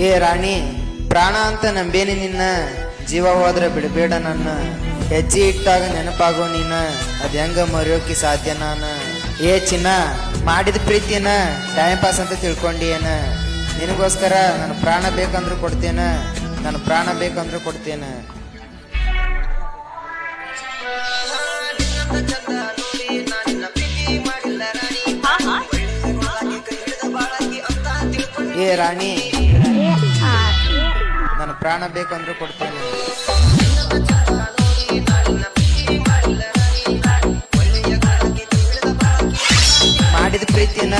ಏ ರಾಣಿ, ಪ್ರಾಣ ಅಂತ ನಂಬೇನಿ ನಿನ್ನ, ಜೀವ ಹೋದ್ರೆ ಬಿಡಬೇಡ ನನ್ನ. ಹೆಜ್ಜೆ ಇಟ್ಟಾಗ ನೆನಪಾಗೋ ನೀನ, ಅದ್ ಹೆಂಗ ಮರೆಯೋಕೆ ಸಾಧ್ಯ ನಾನ. ಏ ಚಿನ್ನ, ಮಾಡಿದ ಪ್ರೀತಿಯನ ಟೈಮ್ ಪಾಸ್ ಅಂತ ತಿಳ್ಕೊಂಡಿಯೇನ. ನಿನಗೋಸ್ಕರ ನನ್ನ ಪ್ರಾಣ ಬೇಕಂದ್ರೂ ಕೊಡ್ತೇನ, ನನ್ನ ಪ್ರಾಣ ಬೇಕಂದ್ರೂ ಕೊಡ್ತೇನ. ಏ ರಾಣಿ, ನನ್ನ ಪ್ರಾಣ ಬೇಕಂದ್ರೂ ಕೊಡ್ತೇನೆ. ಮಾಡಿದ ಪ್ರೀತಿಯನ್ನ